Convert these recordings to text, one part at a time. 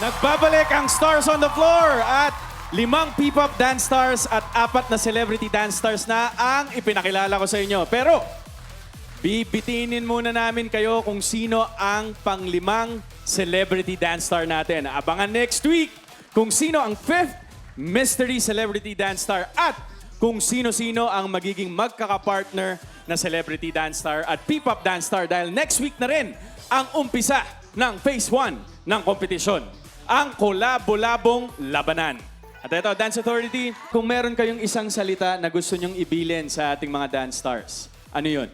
Nagbabalik ang Stars on the Floor at 5 P-pop dance stars at 4 na celebrity dance stars na ang ipinakilala ko sa inyo. Pero bibitinin muna namin kayo kung sino ang pang-5 celebrity dance star natin. Abangan next week kung sino ang 5th mystery celebrity dance star at kung sino-sino ang magiging magkakapartner na celebrity dance star at P-pop dance star dahil next week na rin ang umpisa ng Phase 1 ng kompetisyon, ang Kolabo-Labong Labanan. At ito, Dance Authority, kung meron kayong isang salita na gusto nyong ibilin sa ating mga dance stars, ano yun?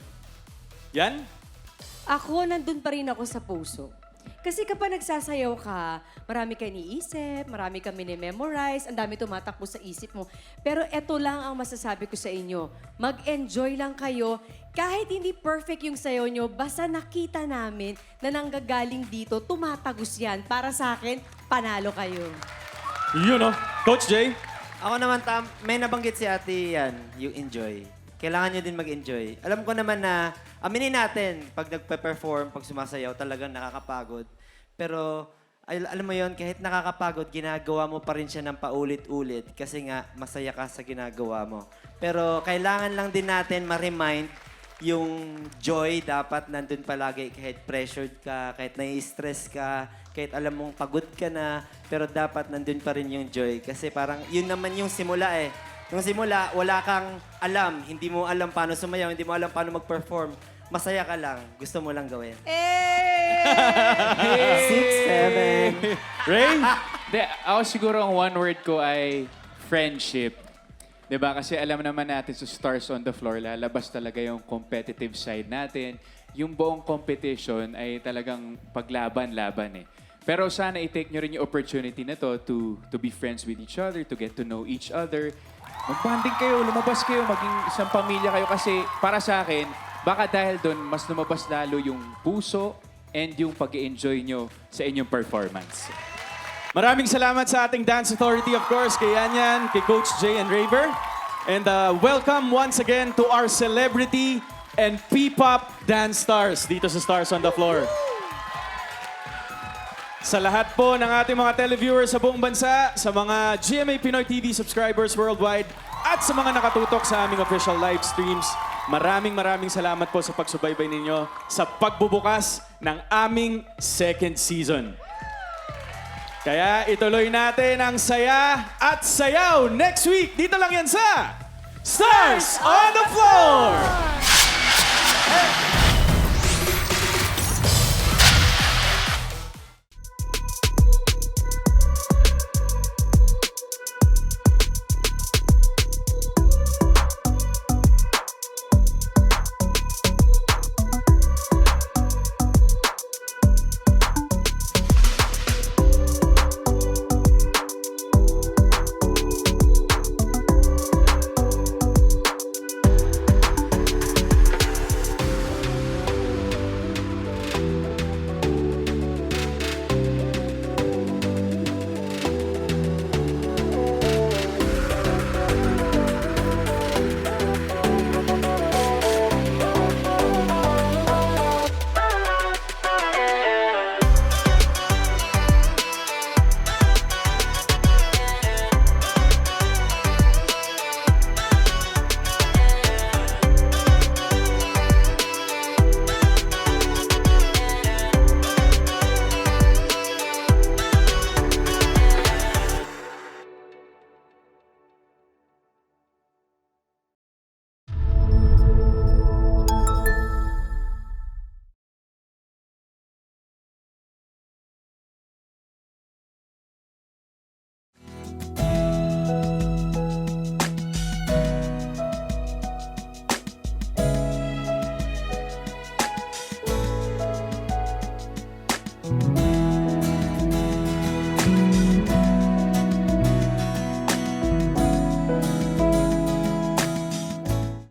Yan? Ako, nandun pa rin ako sa puso. Kasi kapag nagsasayaw ka, marami ka iniisip, marami ka minimemorize, ang dami tumatakbo sa isip mo. Pero eto lang ang masasabi ko sa inyo. Mag-enjoy lang kayo. Kahit hindi perfect yung sayaw nyo, basta nakita namin na nanggagaling dito, tumatagos yan. Para sa akin, panalo kayo. Yun o. Coach Jay? Ako naman, may nabanggit si ate yan, yung enjoy. Kailangan nyo din mag-enjoy. Alam ko naman na, aminin natin, pag nagpe-perform, pag sumasayaw, talagang nakakapagod. Pero, alam mo yon, kahit nakakapagod, ginagawa mo pa rin siya ng paulit-ulit kasi nga, masaya ka sa ginagawa mo. Pero, kailangan lang din natin ma-remind yung joy dapat nandun palagi kahit pressured ka, kahit nai-stress ka, kahit alam mong pagod ka na, pero dapat nandun pa rin yung joy. Kasi parang yun naman yung simula eh. Yung simula, wala kang alam, hindi mo alam paano sumayaw, hindi mo alam paano mag-perform. Masaya ka lang, gusto mo lang gawin. 6, 7. Ray? Hindi, ako siguro ang one word ko ay friendship. 'Di ba? Kasi alam naman natin sa Stars on the Floor, lalabas talaga yung competitive side natin. Yung buong competition ay talagang paglaban-laban eh. Pero sana i-take nyo rin yung opportunity na to be friends with each other, to get to know each other. Mag-bonding kayo, lumabas kayo, maging isang pamilya kayo. Kasi para sa akin, baka dahil doon, mas lumabas lalo yung puso and yung pag-enjoy nyo sa inyong performance. Maraming salamat sa ating Dance Authority, of course, kay Yanyan, kay Coach Jay and Raver. And welcome once again to our celebrity and P-pop dance stars dito sa Stars on the Floor. Sa lahat po ng ating mga televiewers sa buong bansa, sa mga GMA Pinoy TV subscribers worldwide, at sa mga nakatutok sa aming official live streams, maraming salamat po sa pagsubaybay ninyo sa pagbubukas ng aming second season. Kaya ituloy natin ang saya at sayaw next week. Dito lang yan sa Stars on the Floor!